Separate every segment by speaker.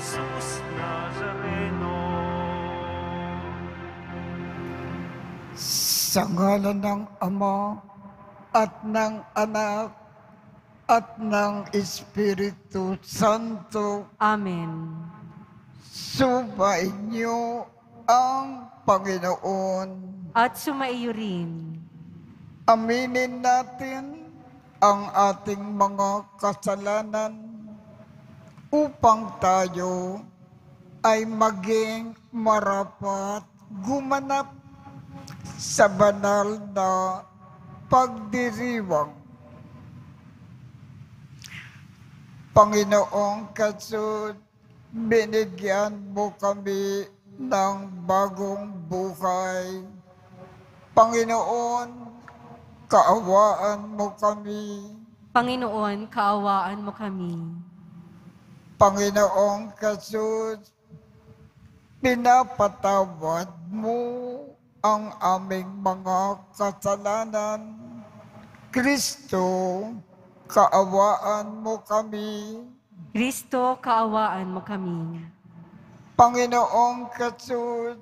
Speaker 1: Jesus Nazareno.
Speaker 2: Sa ngalan ng Ama at ng Anak at ng Espiritu Santo,
Speaker 3: Amen.
Speaker 2: sumainyo ang Panginoon.
Speaker 3: At sumaiyo rin.
Speaker 2: Aminin natin ang ating mga kasalanan upang tayo ay maging marapat gumanap sa banal na pagdiriwang. Panginoong Jesus, binigyan mo kami ng bagong buhay. Panginoon, kaawaan mo kami.
Speaker 3: Panginoon, kaawaan mo kami.
Speaker 2: Panginoong Jesus, pinapatawad mo ang aming mga kasalanan. Kristo, kaawaan mo kami.
Speaker 3: Kristo, kaawaan mo kami.
Speaker 2: Panginoong Jesus,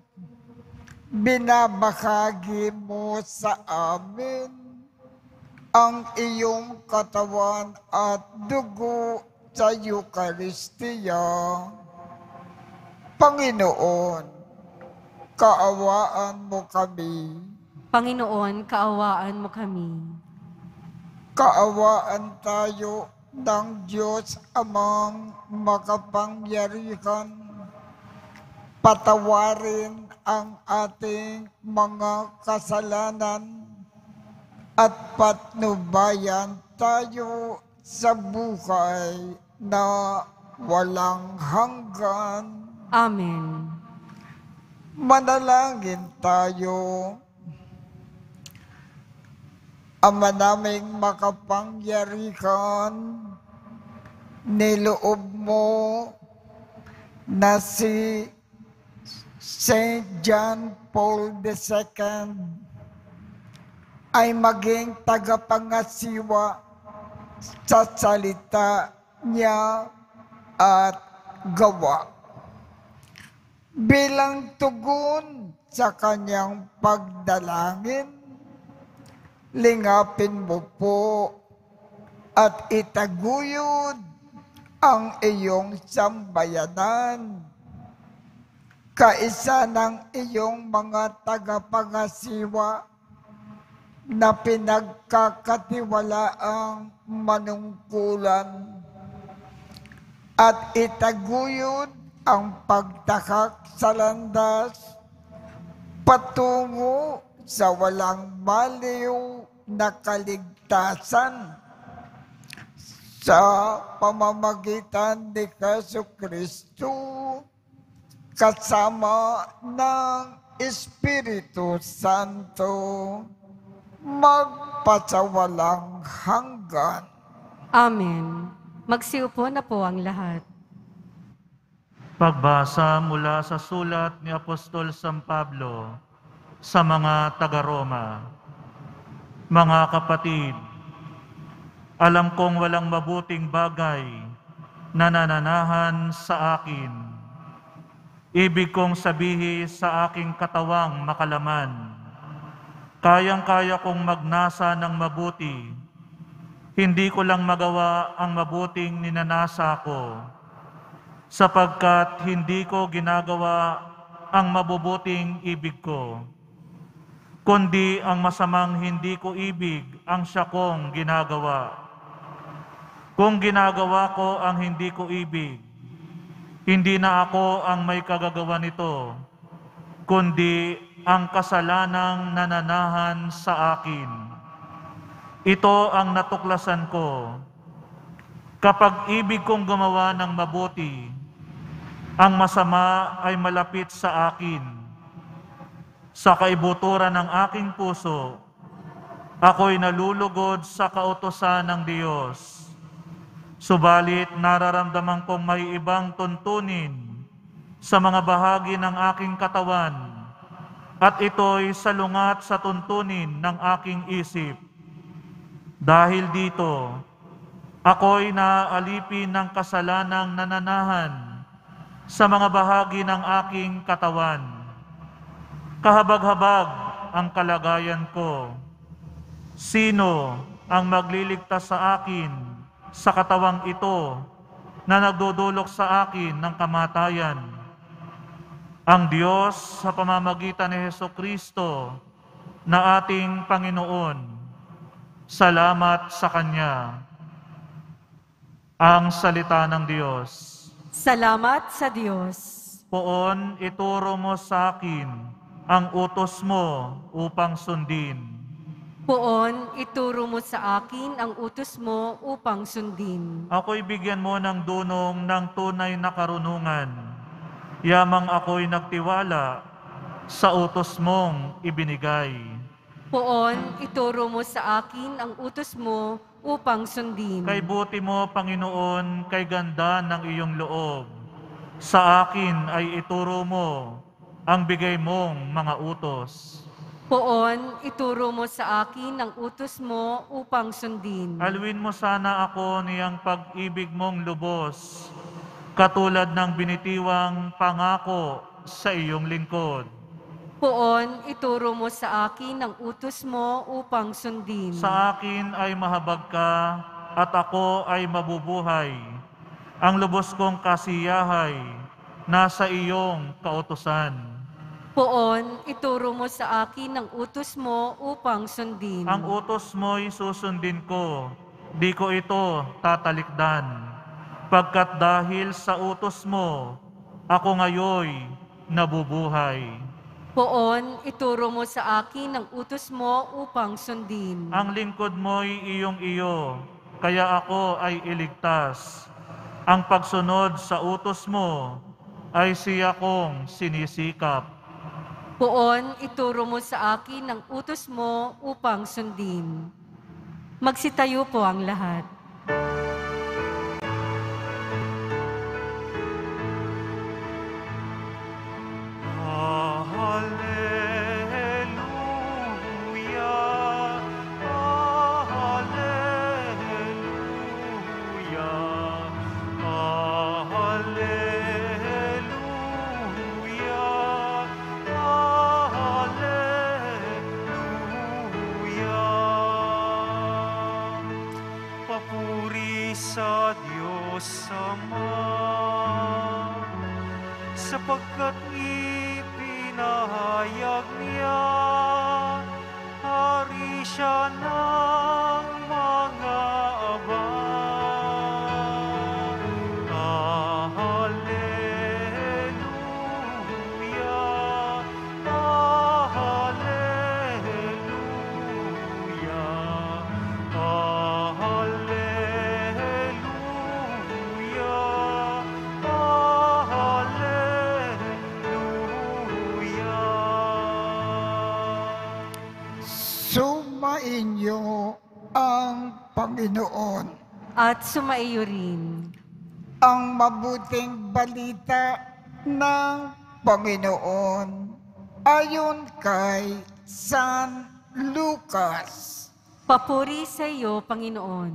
Speaker 2: binabahagi mo sa amin ang iyong katawan at dugo sa Eucharistia. Panginoon, kaawaan mo kami.
Speaker 3: Panginoon, kaawaan mo kami.
Speaker 2: Kaawaan tayo ng Diyos Amang makapangyarihan. Patawarin ang ating mga kasalanan at patnubayan tayo sa buhay na walang hanggan.
Speaker 3: Amen.
Speaker 2: Manalangin tayo. Ama naming makapangyarihan, niloob mo na si St. John Paul II ay maging tagapangasiwa sa salita niya at gawa. Bilang tugon sa kanyang pagdalangin, lingapin mo po at itaguyod ang iyong sambayanan. Kaisa ng iyong mga tagapangasiwa na pinagkakatiwalaang manungkulan at itaguyod ang pagtakak sa landas patungo sa walang baliw na kaligtasan sa pamamagitan ni Jesucristo kasama ng Espiritu Santo magpasawalang hanggan.
Speaker 3: Amen. Magsiupo na po ang lahat.
Speaker 1: Pagbasa mula sa sulat ni Apostol San Pablo sa mga taga-Roma. Mga kapatid, alam kong walang mabuting bagay na nananahan sa akin. Ibig kong sabihin sa aking katawang makalaman. Kayang-kaya kong magnasa ng mabuti. Hindi ko lang magawa ang mabuting ninanasa ko, sapagkat hindi ko ginagawa ang mabubuting ibig ko, kundi ang masamang hindi ko ibig ang siya kong ginagawa. Kung ginagawa ko ang hindi ko ibig, hindi na ako ang may kagagawa nito, kundi ang kasalanang nananahan sa akin. Ito ang natuklasan ko. Kapag ibig kong gumawa ng mabuti, ang masama ay malapit sa akin. Sa kaibuturan ng aking puso, ako'y nalulugod sa kautusan ng Diyos. Subalit nararamdaman kong may ibang tuntunin sa mga bahagi ng aking katawan, at ito'y salungat sa tuntunin ng aking isip. Dahil dito, ako'y naaalipin ng kasalanang nananahan sa mga bahagi ng aking katawan. Kahabag-habag ang kalagayan ko. Sino ang magliligtas sa akin sa katawang ito na nagdudulok sa akin ng kamatayan? Ang Diyos sa pamamagitan ni Hesukristo na ating Panginoon. Salamat sa Kanya. Ang salita ng Diyos.
Speaker 3: Salamat sa Diyos.
Speaker 1: Poon, ituro mo sa akin ang utos mo upang sundin.
Speaker 3: Poon, ituro mo sa akin ang utos mo upang sundin.
Speaker 1: Ako'y bigyan mo ng dunong ng tunay na karunungan. Yamang ako'y nagtiwala sa utos mong ibinigay.
Speaker 3: Poon, ituro mo sa akin ang utos mo upang sundin.
Speaker 1: Kay buti mo, Panginoon, kay ganda ng iyong loob. Sa akin ay ituro mo ang bigay mong mga utos.
Speaker 3: Poon, ituro mo sa akin ang utos mo upang sundin.
Speaker 1: Alwin mo sana ako niyang pag-ibig mong lubos, katulad ng binitiwang pangako sa iyong lingkod.
Speaker 3: Poon, ituro mo sa akin ang utos mo upang sundin.
Speaker 1: Sa akin ay mahabag ka at ako ay mabubuhay. Ang lubos kong kasiyahay nasa iyong kautusan.
Speaker 3: Poon, ituro mo sa akin ang utos mo upang sundin.
Speaker 1: Ang utos mo'y susundin ko, di ko ito tatalikdan. Pagkat dahil sa utos mo, ako ngayoy nabubuhay.
Speaker 3: Poon, ituro mo sa akin ang utos mo upang sundin.
Speaker 1: Ang lingkod mo'y iyong-iyo, kaya ako ay iligtas. Ang pagsunod sa utos mo ay siya kong sinisikap.
Speaker 3: Poon, ituro mo sa akin ang utos mo upang sundin. Magsitayo po ang lahat.
Speaker 4: Papuri sa Diyos Ama, sapagkat ipinahayag niya, hari siya ng mga abang. Hallelujah, hallelujah,
Speaker 2: Sumainyo ang Panginoon.
Speaker 3: At sumaiyo rin.
Speaker 2: Ang mabuting balita ng Panginoon ayon kay San Lucas.
Speaker 3: Papuri sa iyo, Panginoon.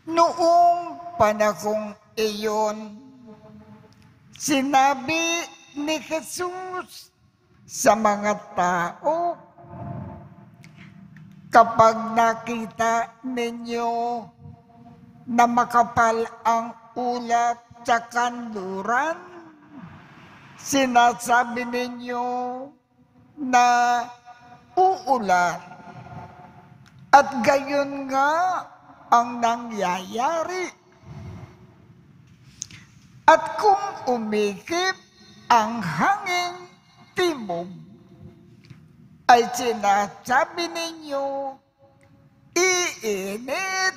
Speaker 2: Noong panahong iyon, sinabi ni Jesus sa mga tao, kapag nakita ninyo na makapal ang ulap sa kanluran, sinasabi ninyo na uulan. At gayon nga ang nangyayari. At kung umikip ang hangin timog, ay sinasabi ninyo, iinit.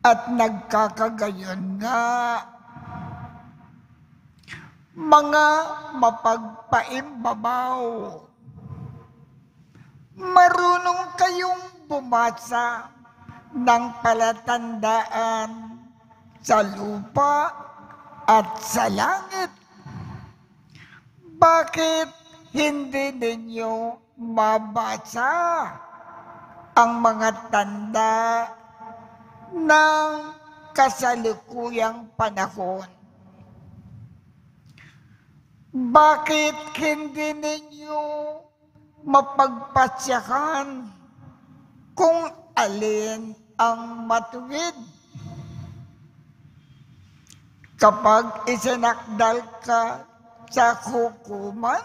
Speaker 2: At nagkakagayon nga, mga mapagpaimbabaw, marunong kayong bumasa ng palatandaan sa lupa at sa langit. Bakit hindi ninyo mabasa ang mga tanda ng kasalukuyang panahon. Bakit hindi ninyo mapagpasyahan kung alin ang matuwid? Kapag isinakdal ka sa hukuman,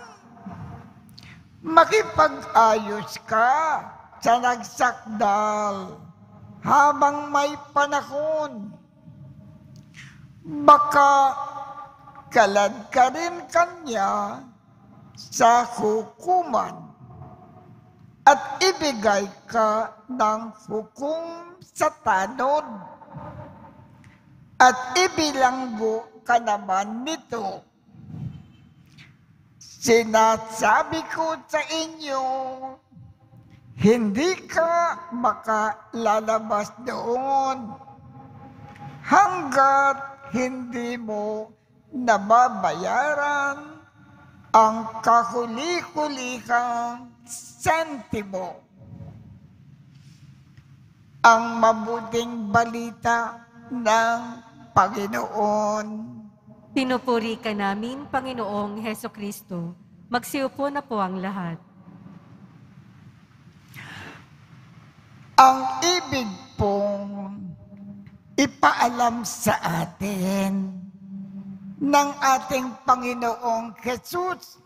Speaker 2: makipag-ayos ka sa nagsakdal habang may panahon. Baka kalad ka rin kanya sa hukuman at ibigay ka ng hukom sa tanod at ibilanggo ka naman nito. Sinasabi ko sa inyo, hindi ka makalalabas doon hanggat hindi mo nababayaran ang kahuli-hulihang sentimo. Ang mabuting balita ng Panginoon.
Speaker 3: Pinupuri ka namin, Panginoong Heso Kristo. Magsiupo na po ang lahat.
Speaker 2: Ang ibig pong ipaalam sa atin ng ating Panginoong Jesus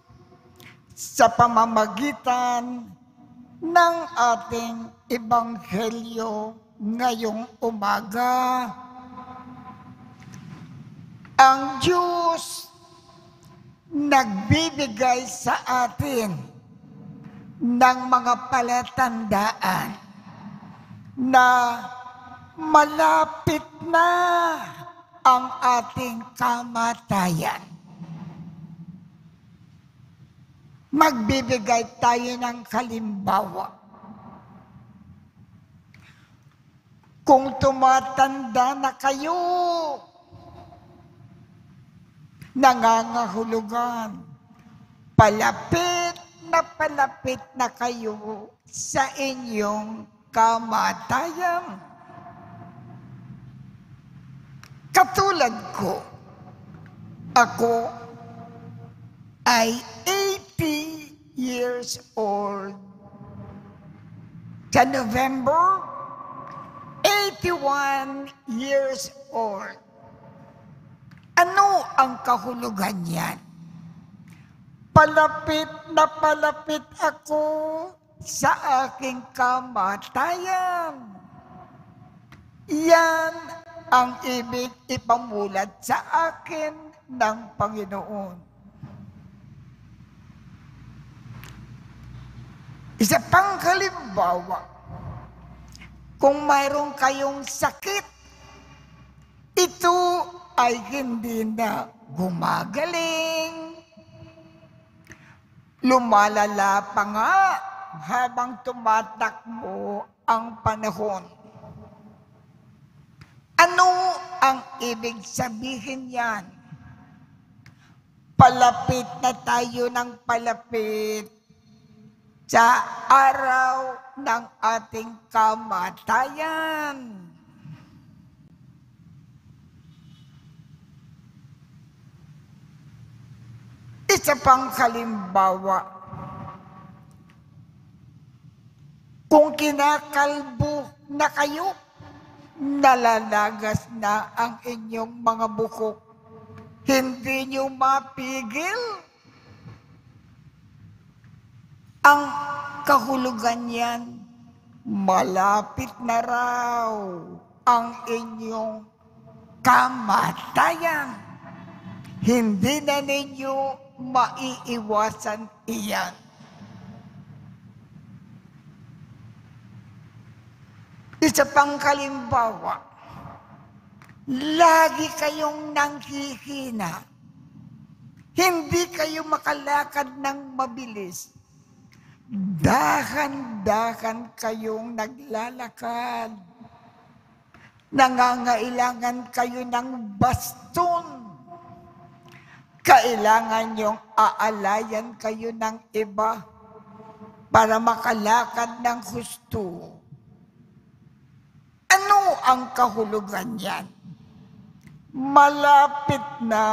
Speaker 2: sa pamamagitan ng ating Ebanghelyo ngayong umaga. Ang Diyos nagbibigay sa atin ng mga palatandaan na malapit na ang ating kamatayan. Magbibigay tayo ng halimbawa. Kung tumatanda na kayo, nangangahulugan, palapit na kayo sa inyong kamatayan. Katulad ko, ako ay 80 years old. Sa November, 81 years old. Ano ang kahulugan niyan? Palapit ako sa aking kamatayan. Yan ang ibig ipamulat sa akin ng Panginoon. Isa pang halimbawa, kung mayroon kayong sakit, ito ay hindi na gumagaling. Lumalala pa nga habang tumatakbo ang panahon. Ano ang ibig sabihin yan? Palapit na tayo ng palapit sa araw ng ating kamatayan. Isa pang halimbawa, kung kinakalbo na kayo, nalalagas na ang inyong mga buhok, hindi nyo mapigil. Ang kahulugan yan, malapit na raw ang inyong kamatayan. Hindi na ninyo maiiwasan iyan. Isa pang halimbawa, lagi kayong nanghihina. Hindi kayo makalakad ng mabilis. Dahan-dahan kayong naglalakad. Nangangailangan kayo ng baston. Kailangan niyong aalayan kayo ng iba para makalakad ng husto. Ano ang kahulugan yan? malapit na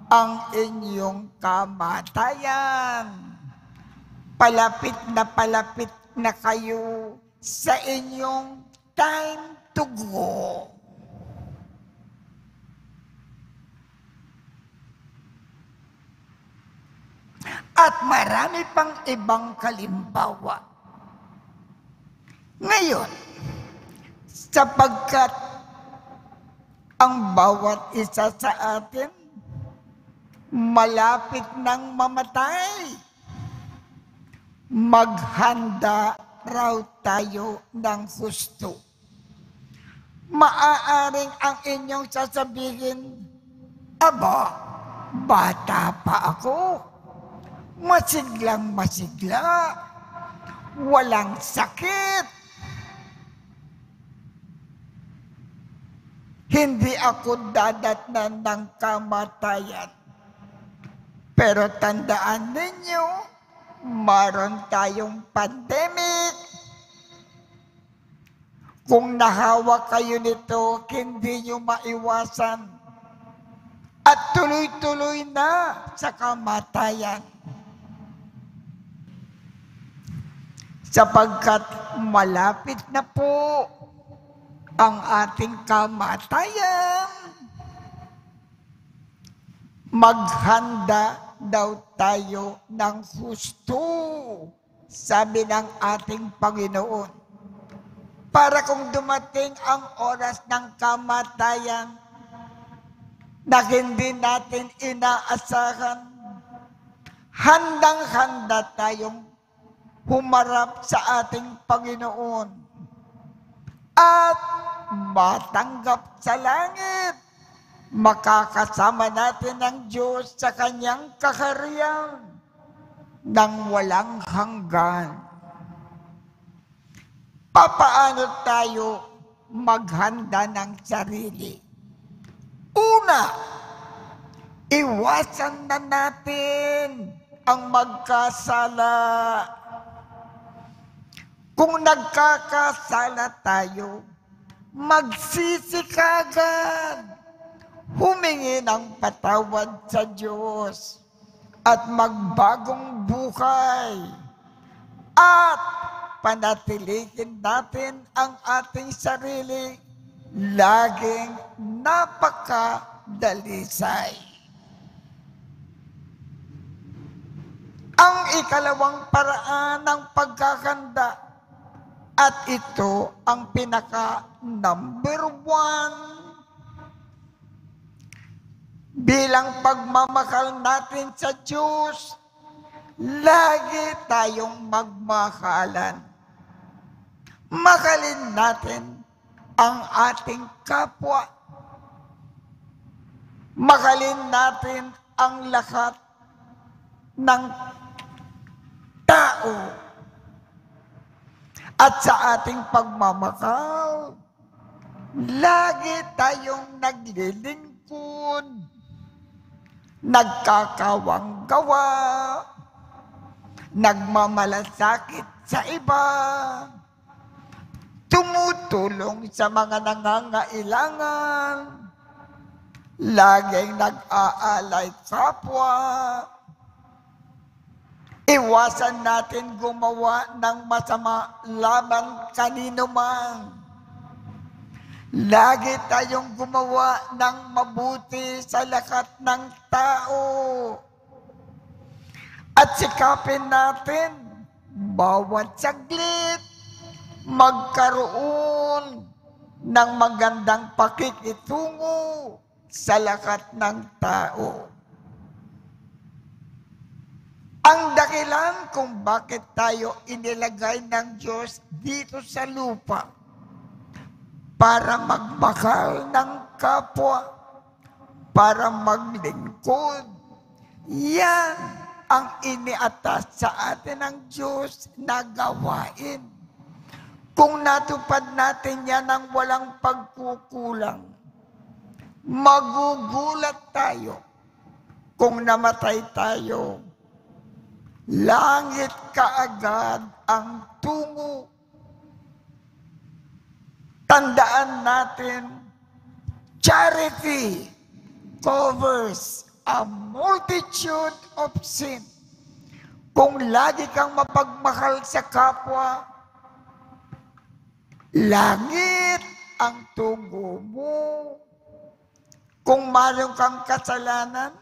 Speaker 2: ang inyong kamatayan. Palapit na kayo sa inyong time to go. At marami pang ibang kalimbawa. Ngayon, sapagkat ang bawat isa sa atin malapit nang mamatay, maghanda raw tayo ng husto. Maaaring ang inyong sasabihin, aba, bata pa ako, masiglang masigla, walang sakit, hindi ako dadatnan ng kamatayan. Pero tandaan ninyo, maron tayong pandemic. Kung nahawa kayo nito, hindi nyo maiwasan. At tuloy-tuloy na sa kamatayan. Sapagkat malapit na po ang ating kamatayan, maghanda daw tayo ng husto, sabi ng ating Panginoon. Para kung dumating ang oras ng kamatayan na hindi natin inaasahan, handang-handa tayong humarap sa ating Panginoon at matanggap sa langit. Makakasama natin ang Diyos sa Kanyang kaharian ng walang hanggan. Papaano tayo maghanda ng sarili? Una, iwasan na natin ang magkasala. Kung nagkakasala tayo, magsisi kagad. Humingi ng patawad sa Diyos at magbagong buhay. At panatilihin natin ang ating sarili laging napakadalisay. Ang ikalawang paraan ng pagkakanda, at ito ang pinaka number 1, bilang pagmamahal natin sa Diyos, lagi tayong magmahalan. Mahalin natin ang ating kapwa. Mahalin natin ang lahat ng tao. At sa ating pagmamahal, lagi tayong naglilingkod, nagkakawang gawa, nagmamalasakit sa iba, tumutulong sa mga nangangailangan, laging nag-aalay kapwa. Iwasan natin gumawa ng masama laban kanino man. Lagi tayong gumawa ng mabuti sa lahat ng tao. At sikapin natin, bawat saglit, magkaroon ng magandang pakikitungo sa lahat ng tao. Ang dahilan kung bakit tayo inilagay ng Diyos dito sa lupa, para magmahal ng kapwa, para maglingkod. Yan ang iniatas sa atin ng Diyos na gawain. Kung natupad natin yan ng walang pagkukulang, magugulat tayo kung namatay tayo. Langit kaagad ang tungo. Tandaan natin, Charity covers a multitude of sin. Kung lagi kang mapagmahal sa kapwa, langit ang tubo mo. Kung mayroon kang kasalanan,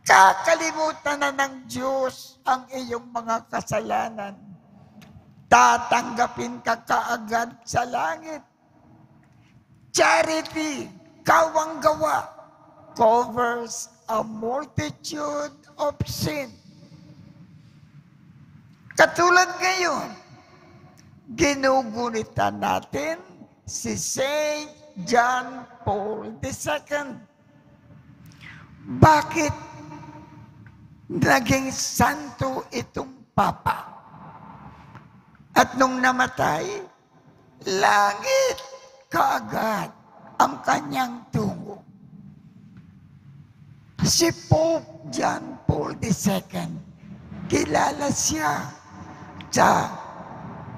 Speaker 2: kakalimutan na ng Diyos ang iyong mga kasalanan. Tatanggapin ka kaagad sa langit. Charity, kawang-gawa, covers a multitude of sin. Katulad ngayon, ginugunitan natin si Saint John Paul II. Bakit naging santo itong Papa? At nung namatay, langit kaagad ang kanyang tungo. Si Pope John Paul II, kilala siya sa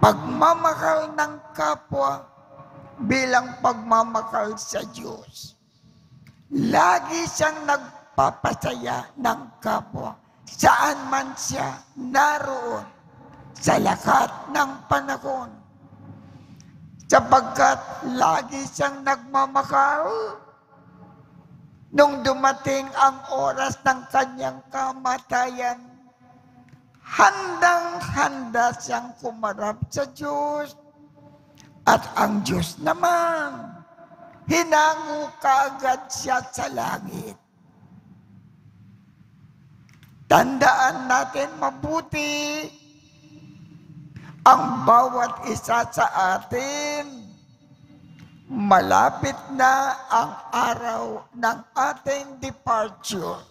Speaker 2: pagmamahal ng kapwa bilang pagmamahal sa Diyos. Lagi siyang nagpapasaya ng kapwa saan man siya naroon sa lahat ng panahon. Sapagkat lagi siyang nagmamahal, nung dumating ang oras ng kanyang kamatayan, handang-handa siyang kumarap sa Diyos. At ang Diyos naman, hinango kaagad siya sa langit. Tandaan natin mabuti, ang bawat isa sa atin, malapit na ang araw ng ating departure.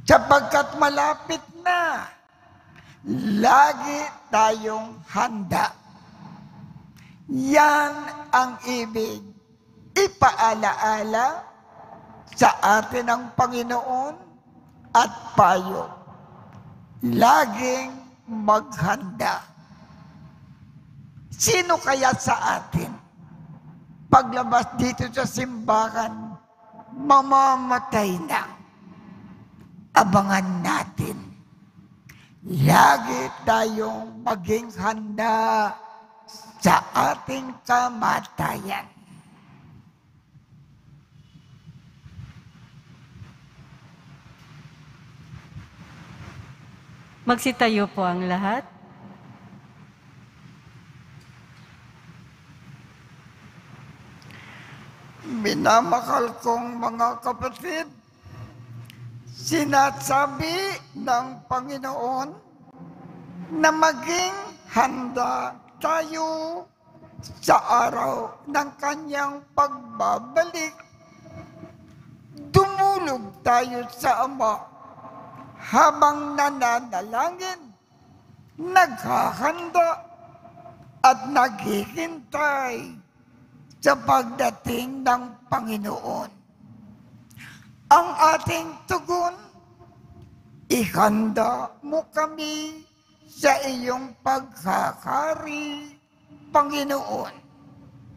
Speaker 2: Sapagkat malapit na, lagi tayong handa. Yan ang ibig ipaalaala sa atin ng Panginoon at payo. Laging maghanda. Sino kaya sa atin, paglabas dito sa simbahan, mamamatay na? Abangan natin. Lagi tayong maging handa sa ating kamatayan.
Speaker 3: Magsitayo po ang lahat.
Speaker 2: Minamahal kong mga kapatid, sinasabi ng Panginoon na maging handa tayo sa araw ng kanyang pagbabalik. Dumulog tayo sa Ama habang nananalangin, naghahanda at naghihintay sa pagdating ng Panginoon. Ang ating tugon, ihanda mo kami sa iyong paghahari, Panginoon.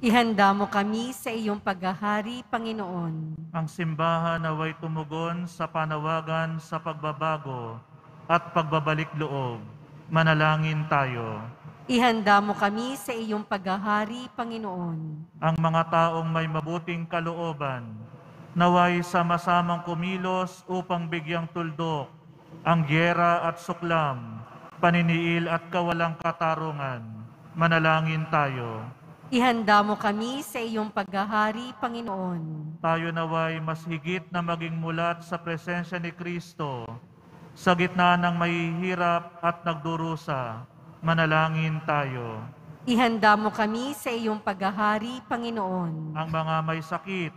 Speaker 3: Ihanda mo kami sa iyong paghahari, Panginoon.
Speaker 1: Ang simbahan naway tumugon sa panawagan sa pagbabago at pagbabalik loob. Manalangin tayo.
Speaker 3: Ihanda mo kami sa iyong paghahari, Panginoon.
Speaker 1: Ang mga taong may mabuting kalooban, naway sama-samang kumilos upang bigyang tuldok ang gyera at suklam, paniniil at kawalang katarungan. Manalangin tayo.
Speaker 3: Ihanda mo kami sa iyong paghahari, Panginoon.
Speaker 1: Tayo naway mas higit na maging mulat sa presensya ni Kristo sa gitna ng mahihirap at nagdurusa. Manalangin tayo.
Speaker 3: Ihanda mo kami sa iyong paghahari, Panginoon.
Speaker 1: Ang mga may sakit,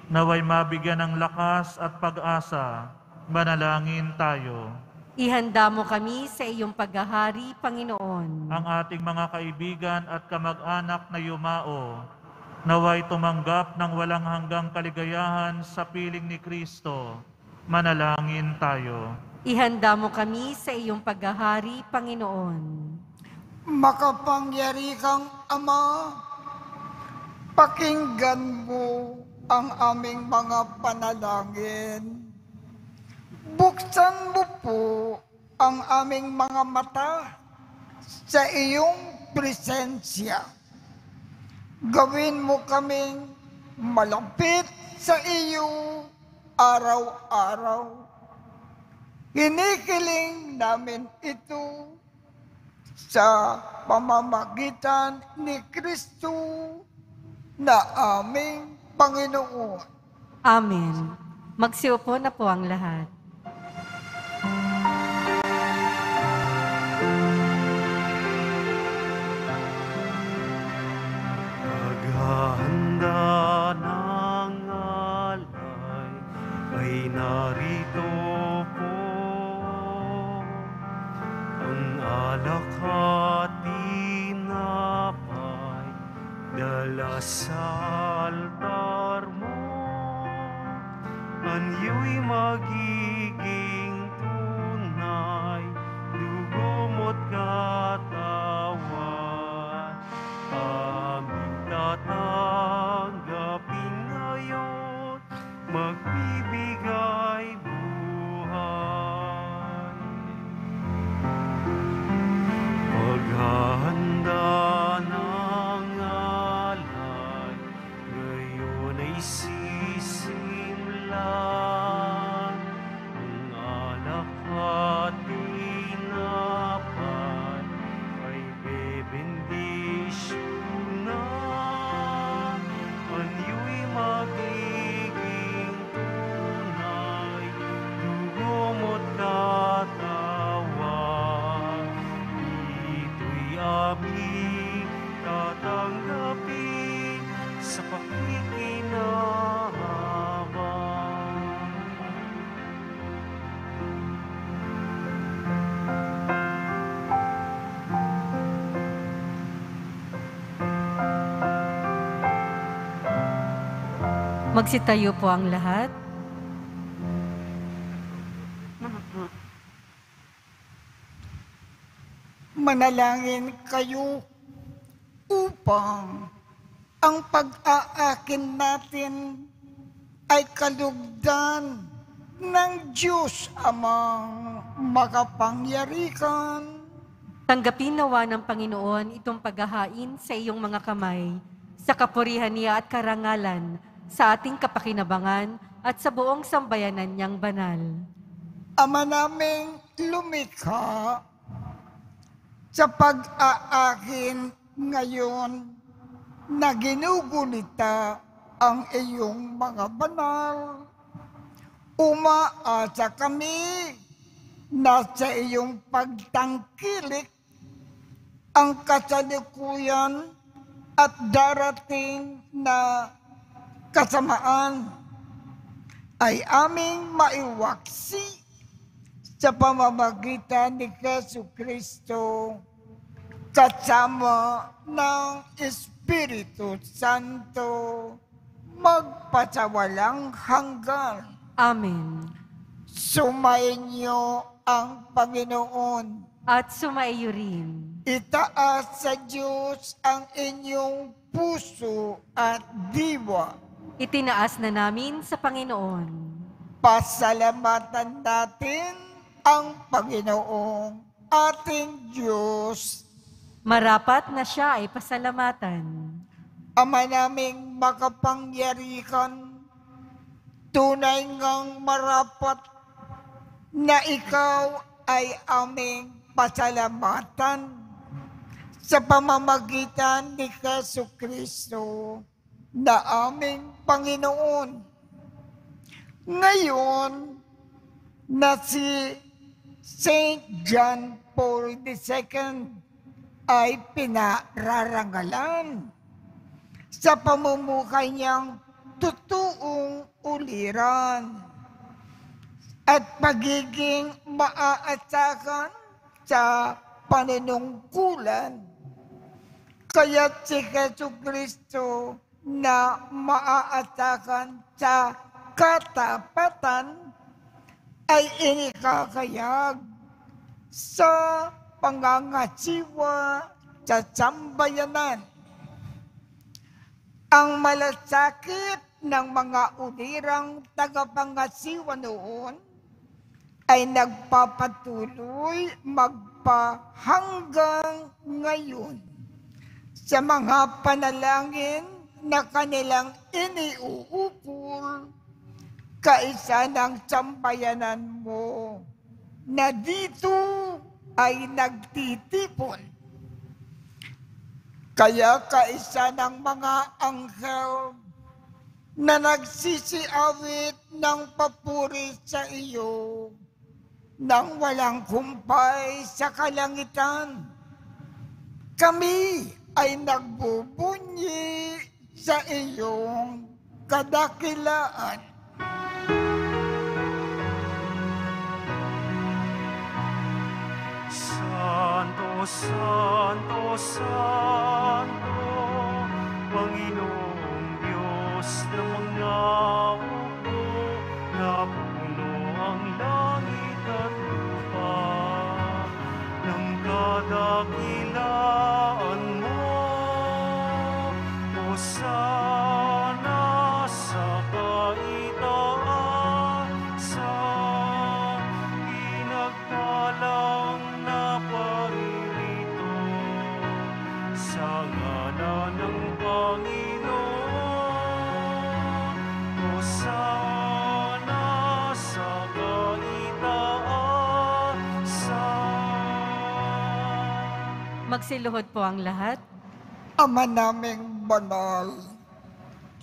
Speaker 1: naway mabigyan ng lakas at pag-asa. Manalangin tayo.
Speaker 3: Ihanda mo kami sa iyong paghahari, Panginoon.
Speaker 1: Ang ating mga kaibigan at kamag-anak na yumao, naway tumanggap ng walang hanggang kaligayahan sa piling ni Kristo. Manalangin tayo.
Speaker 3: Ihanda mo kami sa iyong paghahari, Panginoon.
Speaker 2: Makapangyarihang Ama, Pakinggan mo ang aming mga panalangin. Buksan mo po ang aming mga mata sa iyong presensya. Gawin mo kaming malapit sa iyo araw-araw. Hinikiling namin ito sa pamamagitan ni Kristo na aming Panginoon.
Speaker 3: Amen. Magsiupo na po ang lahat.
Speaker 4: Paghahanda ng alay ay narito po. Ang alak at tinapay dala sa altar mo. Anyo'y magiging tunay, dugo mo't katawan. Aming tatanggapin ngayon, magbibigay buhay. Paghahanda ng alay, ngayon ay sisimlan. Ang alak at tinapay ay bebendisyonan. Anyo'y magiging tunay, dugo mo't katawan. Ito'y aming tatanggapin sa pakikinabang.
Speaker 3: Magsitayo po ang lahat.
Speaker 2: Manalangin kayo upang ang pag-aakin natin ay kalugdan ng Diyos amang makapangyarihan.
Speaker 3: Tanggapin nawa ng Panginoon itong paghahain sa iyong mga kamay, sa kapurihan niya at karangalan, sa ating kapakinabangan at sa buong sambayanan niyang banal.
Speaker 2: Ama naming lumikha, sa pag-aakin ngayon na ginugunita ang iyong mga banal, umaasa kami na sa iyong pagtangkilik ang kasalukuyan at darating na kasamaan ay aming maiwaksi sa pamamagitan ni Jesucristo kasama ng Espiritu Santo magpasawalang hanggan.
Speaker 3: Amen.
Speaker 2: Sumainyo ang Panginoon.
Speaker 3: At sumaiyo rin.
Speaker 2: Itaas sa Diyos ang inyong puso at diwa.
Speaker 3: Itinaas na namin sa Panginoon.
Speaker 2: Pasalamatan natin ang Panginoong ating Diyos.
Speaker 3: Marapat na siya ay pasalamatan.
Speaker 2: Ama naming makapangyarihan, tunay ngang marapat na ikaw ay aming pasalamatan sa pamamagitan ni Jesucristo na aming Panginoon. Ngayon na si St. John Paul II ay pinararangalan sa pamumuhay niyang totoong uliran at pagiging maaasahan sa panunungkulan. Kaya si Jesucristo na maaasahan sa katapatan ay inikakayag sa pangangasiwa sa sambayanan. Ang malasakit ng mga ulirang tagapangasiwa noon ay nagpapatuloy magpahanggang ngayon sa mga panalangin na kanilang iniuukol kaisa ng sambayanan mo na dito ay nagtitipon. Kaya kaisa ng mga anghel na nagsisiawit ng papuri sa iyo nang walang kumpay sa kalangitan, kami ay nagbubunyi sa iyong kadakilaan.
Speaker 4: Santo, Santo, Santo, Panginoong Diyos ng mga upo, na puno ang langit at lupa ng kadakilaan mo. Hosana sa kaitaasan, pinagpalang na paririto sa ngalan ng Panginoon. Hosana sa kaitaasan.
Speaker 3: Magsiluhod po ang lahat.
Speaker 2: Ama naming banal,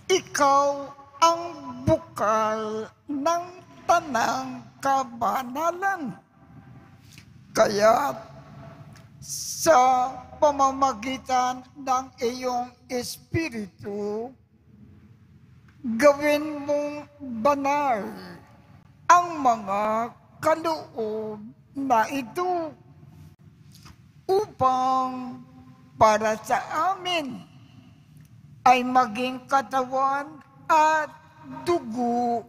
Speaker 2: ikaw ang bukal ng tanang kabanalan. Kaya sa pamamagitan ng iyong Espiritu, gawin mong banal ang mga kaloob na ito upang para sa amin ay maging katawan at dugo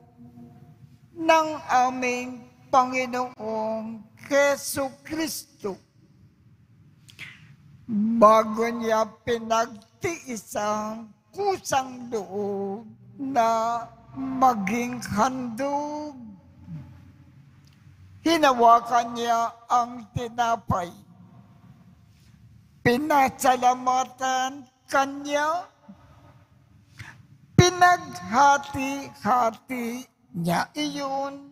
Speaker 2: ng aming Panginoong Jesucristo. Bago niya pinagtiisang kusang loob na maging handog, hinawakan niya ang tinapay. Pinasalamatan kanya, pinaghati-hati niya iyon,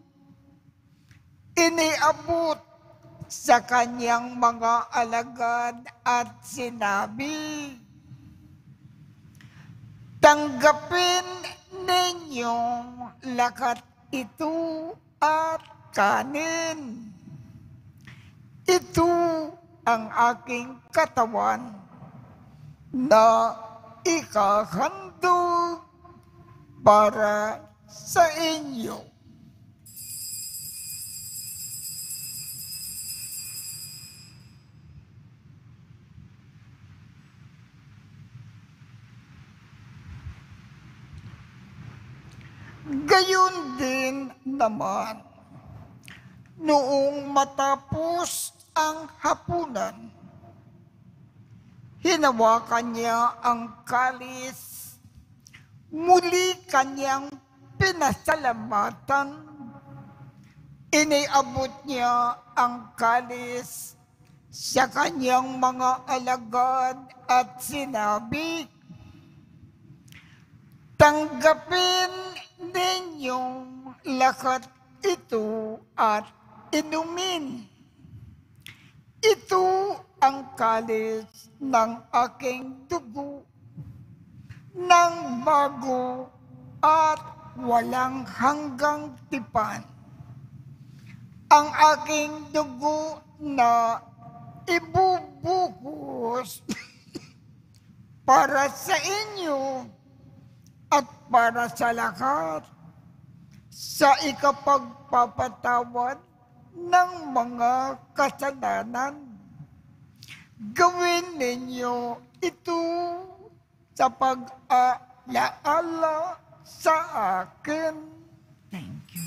Speaker 2: iniabot sa kanyang mga alagad at sinabi, tanggapin ninyong lakat ito at kanin. Ito ang aking katawan na ikahandog para sa inyo. Gayon din naman, noong matapos ang hapunan, hinawakan niya ang kalis, muli kanyang pinasalamatan, iniabot niya ang kalis sa kanyang mga alagad at sinabi, tanggapin ninyong lakat ito at inumin. Ito ang kalis ng aking dugo, ng bago at walang hanggang tipan. Ang aking dugo na ibubuhos para sa inyo at para sa lahat sa ikapagpapatawad ng mga kasalanan. Gawin ninyo ito sa pag-alaala sa akin. Thank you.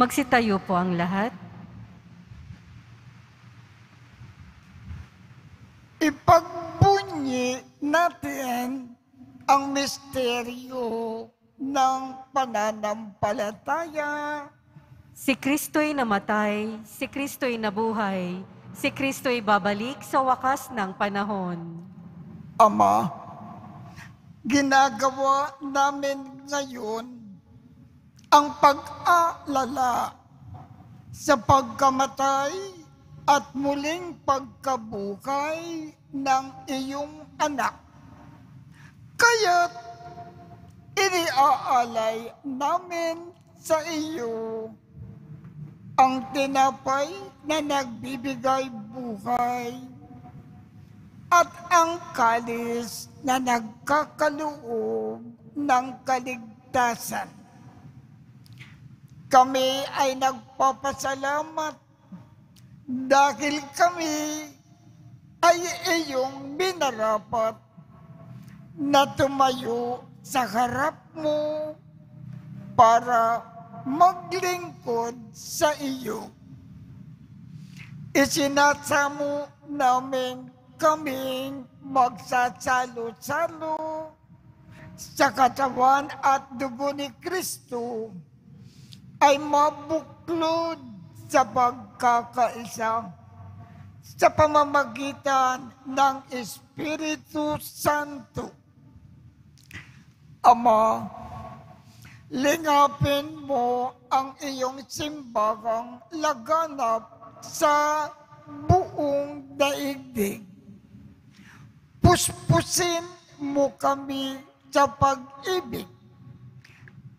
Speaker 3: Magsitayo po ang lahat.
Speaker 2: Ipagbunyi natin ang misteryo ng pananampalataya.
Speaker 3: Si Kristo'y namatay, si Kristo'y nabuhay, si Kristo'y babalik sa wakas ng panahon.
Speaker 2: Ama, ginagawa namin ngayon ang pag-aalala sa pagkamatay at muling pagkabuhay ng iyong anak. Kaya't iniaalay namin sa iyo ang tinapay na nagbibigay buhay at ang kalis na nagkakaloob ng kaligtasan. Kami ay nagpapasalamat dahil kami ay iyong minarapat na tumayo sa harap mo para maglingkod sa iyo. Isinasamo namin kaming magsasalo-salo sa katawan at dugo ni Kristo ay mabuklod sa pagkakaisa sa pamamagitan ng Espiritu Santo. Ama, lingapin mo ang iyong simbahang laganap sa buong daigdig. Puspusin mo kami sa pag-ibig.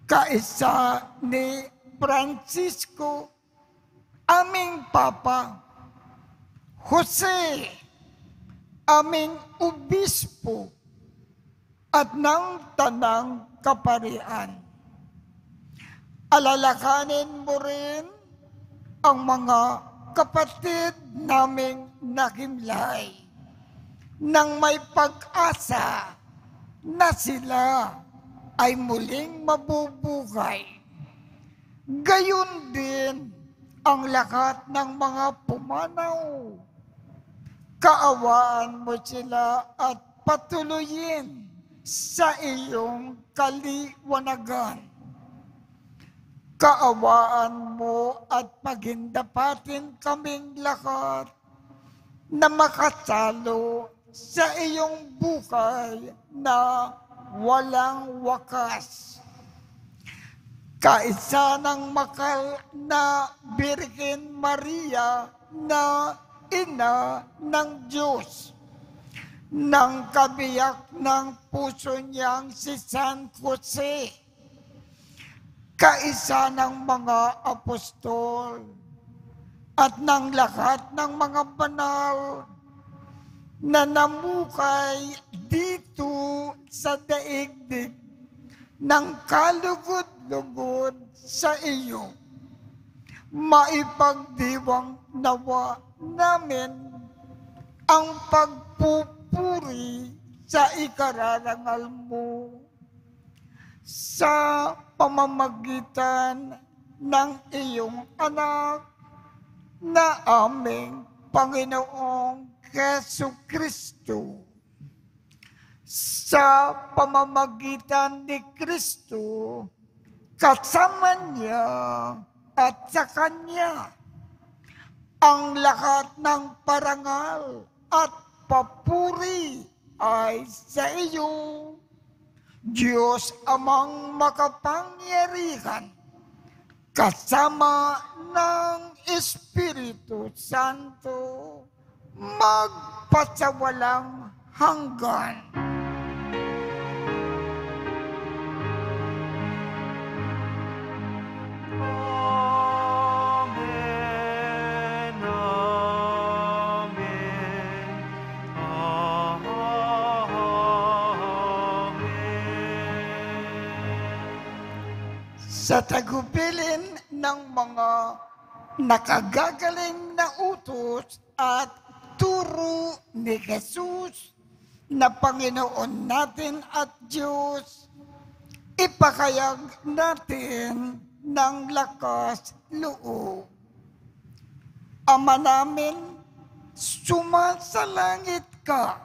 Speaker 2: Kaisa ni Francisco, aming Papa, Jose, aming Obispo, at ng Tanang Kaparian. Alalakanin mo rin ang mga kapatid naming nakimlay nang may pag-asa na sila ay muling mabubuhay. Gayon din ang lahat ng mga pumanaw. Kaawaan mo sila at patuloyin sa iyong kaliwanagan. Kaawaan mo at pagindapatin kaming lahat na makasalo sa iyong buhay na walang wakas. Kaisa ng makal na Birhen Maria na ina ng Diyos, ng kabiyak ng puso niyang si San Jose, kaisa ng mga apostol at ng lahat ng mga banal na namukay dito sa daigdig ng kalugod-lugod sa iyo. Maipagdiwang nawa namin ang pagpupuri sa ikararangal mo sa pamamagitan ng iyong anak na aming Panginoong Jesucristo. Sa pamamagitan ni Kristo, kasama niya at sa Kanya, ang lahat ng parangal at papuri ay sa iyo, Diyos Amang makapangyarihan, kasama ng Espiritu Santo, magpasawalang hanggan.
Speaker 4: Amen, amen, amen.
Speaker 2: Sa tagubilin ng mga nakagagaling na utos at turo ni Jesus na Panginoon natin at Diyos, ipakayag natin ng lakas loob. Ama namin, sumasalangit ka.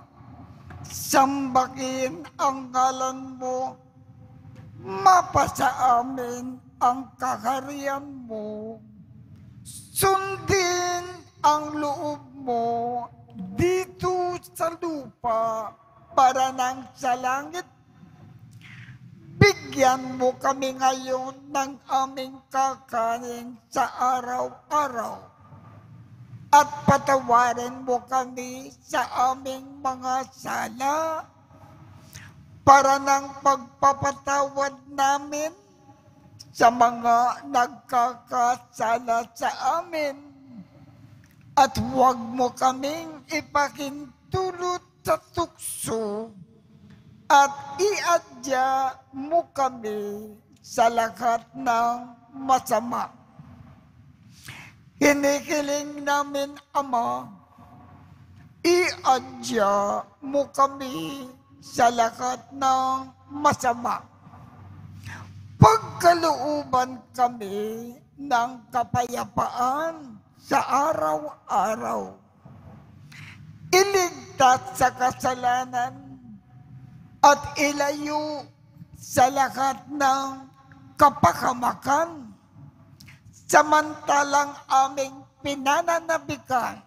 Speaker 2: Sambahin ang ngalan mo. Mapasa amin ang kaharian mo. Sundin ang loob mo dito sa lupa para nang sa langit. Bigyan mo kami ngayon ng aming kakanin sa araw-araw. At patawarin mo kami sa aming mga sala para nang pagpapatawad namin sa mga nagkakasala sa amin. At huwag mo kaming ipakintulot sa tukso at iadya mo kami sa lahat ng masama. Hinihiling namin, Ama, iadya mo kami sa lahat ng masama. Pagkalooban kami ng kapayapaan sa araw-araw. Iligtas sa kasalanan at ilayo sa lahat ng kapahamakan. Samantalang aming pinananabikan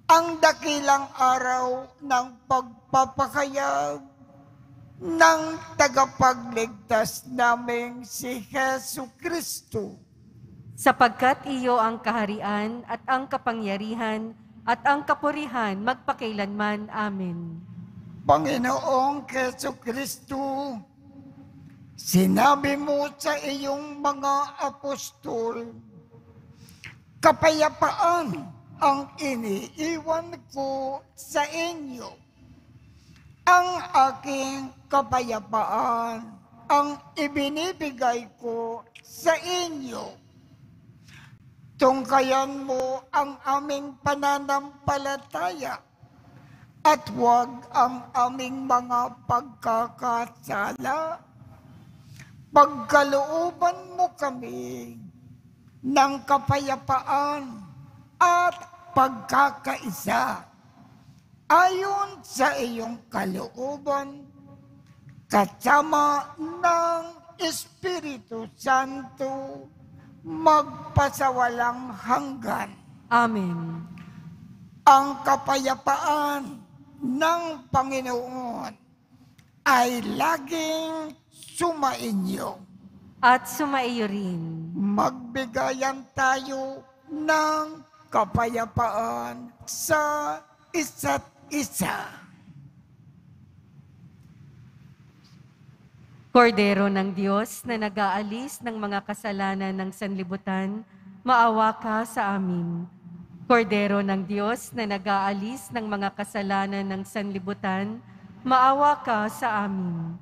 Speaker 2: ang dakilang araw ng pagpapakayag ng tagapagligtas naming si Jesu Kristo.
Speaker 3: Sapagkat iyo ang kaharian at ang kapangyarihan at ang kapurihan magpakailanman. Amen.
Speaker 2: Panginoong Jesu Kristo, sinabi mo sa iyong mga apostol, kapayapaan ang iniiwan ko sa inyo. Ang aking kapayapaan ang ibinibigay ko sa inyo. Tungkayan mo ang aming pananampalataya at huwag ang aming mga pagkakasala. Pagkalooban mo kami ng kapayapaan at pagkakaisa ayon sa iyong kalooban kasama ng Espiritu Santo magpasawalang hanggan.
Speaker 3: Amen.
Speaker 2: Ang kapayapaan ng Panginoon ay laging sumainyo.
Speaker 3: At sumaiyo rin.
Speaker 2: Magbigayan tayo ng kapayapaan sa isa't isa.
Speaker 3: Kordero ng Diyos na nag-aalis ng mga kasalanan ng sanlibutan, maawa ka sa amin. Kordero ng Diyos na nag-aalis ng mga kasalanan ng sanlibutan, maawa ka sa amin.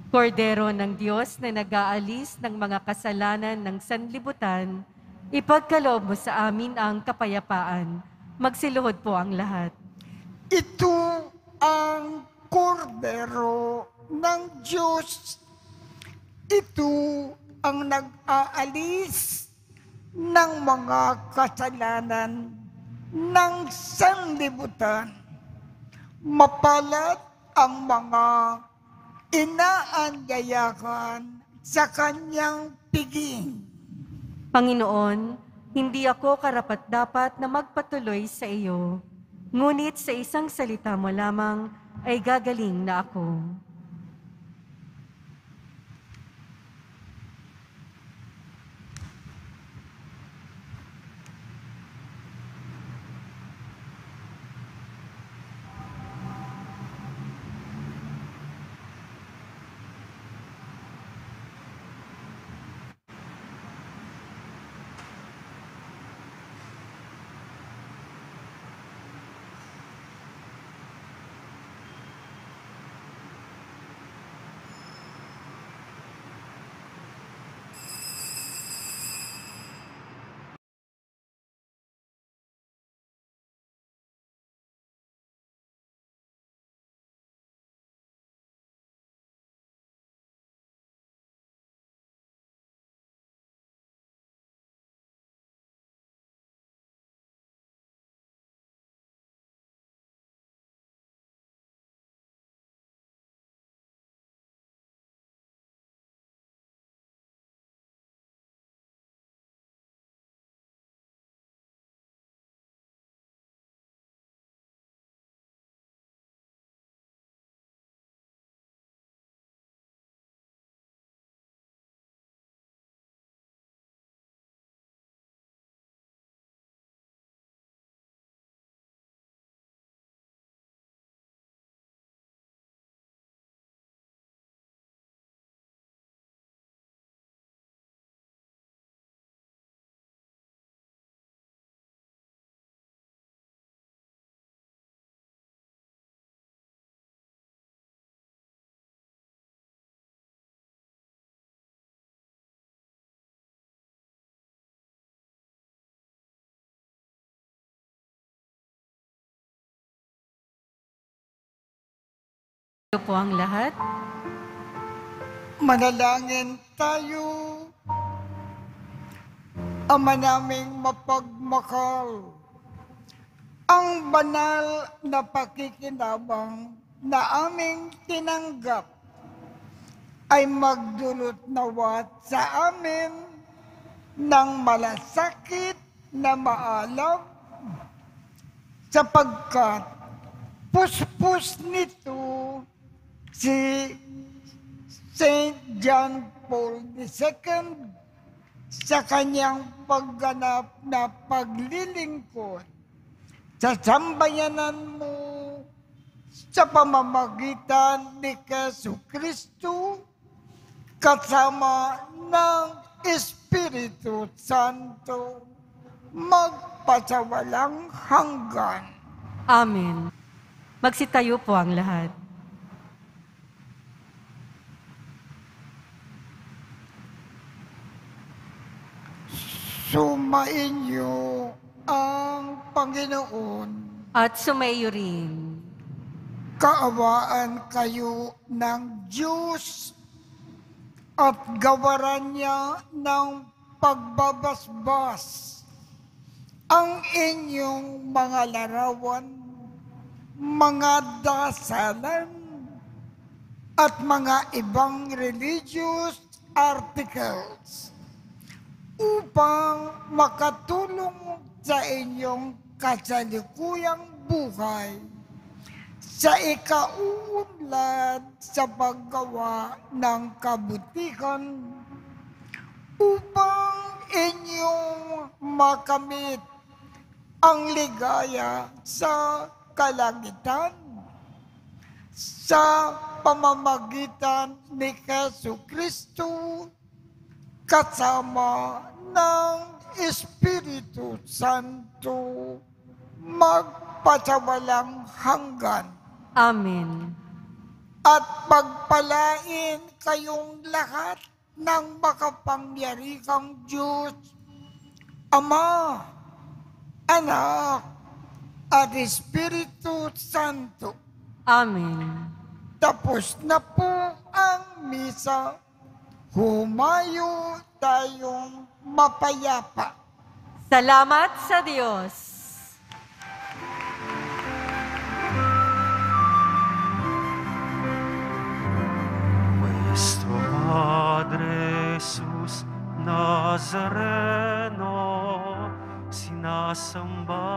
Speaker 3: Kordero ng Diyos na nag-aalis ng mga kasalanan ng sanlibutan, ipagkaloob mo sa amin ang kapayapaan. Magsiluhod po ang lahat.
Speaker 2: Ito ang kordero ng Diyos. Ito ang nag-aalis ng mga kasalanan ng sanlibutan. Mapalad ang mga inaanyayahan sa kanyang piging.
Speaker 3: Panginoon, hindi ako karapat-dapat na magpatuloy sa iyo, ngunit sa isang salita mo lamang ay gagaling na ako. Ito po ang lahat.
Speaker 2: Manalangin tayo. Ama naming mapagmahal, ang banal na pakikinabang na aming tinanggap ay magdulot nawa sa amin ng malasakit na maalam, sapagkat puspos nito si St. John Paul II sa kanyang pagganap na paglilingkod sa sambayanan mo sa pamamagitan ni Jesu Kristo kasama ng Espiritu Santo magpasawalang hanggan.
Speaker 3: Amen. Magsitayo po ang lahat.
Speaker 2: Sumainyo ang Panginoon.
Speaker 3: At sumayo rin.
Speaker 2: Kaawaan kayo ng Diyos at gawaran niya ng pagbabasbas ang inyong mga larawan, mga dasalan, at mga ibang religious articles upang makatulong sa inyong kasalukuyang buhay sa ikauunlad sa paggawa ng kabutihan upang inyong makamit ang ligaya sa kalangitan sa pamamagitan ni Jesu Kristo kasama ng Espiritu Santo magpasawalang hanggan.
Speaker 3: Amen.
Speaker 2: At pagpalain kayong lahat ng makapangyarihang Diyos, Ama, Anak, at Espiritu Santo.
Speaker 3: Amen.
Speaker 2: Tapos na po ang misa. Humayo tayong mapayapa.
Speaker 3: Salamat sa Diyos.
Speaker 4: Nuestro Padre Jesus Nazareno, sinasamba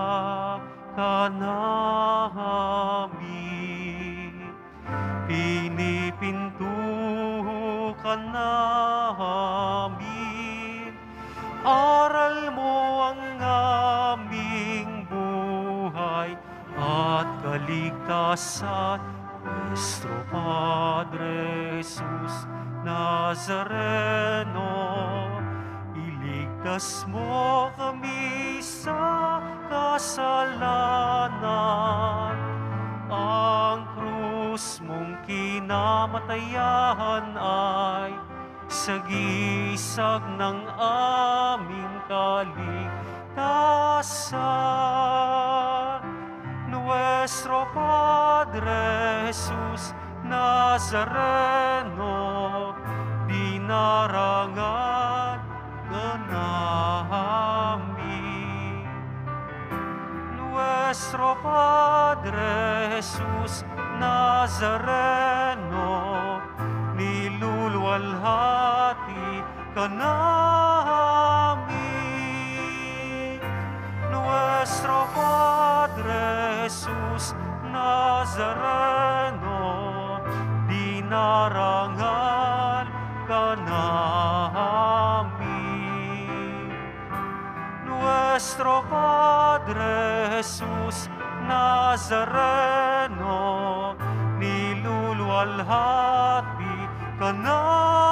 Speaker 4: ka namin, pinipinto ka namin, aral mo ang aming buhay at kaligtasan. Nuestro Padre Jesus Nazareno, iligtas mo kami sa kasalanan. Ang krus mong kinamatayan ay sagisag ng aming kaligtasan. Nuestro Padre Jesus Nazareno, dinarangan ka namin. Nuestro Padre Jesus Nazareno, niluluwalhati ka namin. Nuestro Padre Jesus Nazareno, dinarangan ka namin. Nuestro Padre Jesus Nazareno, niluluwalhati ka namin.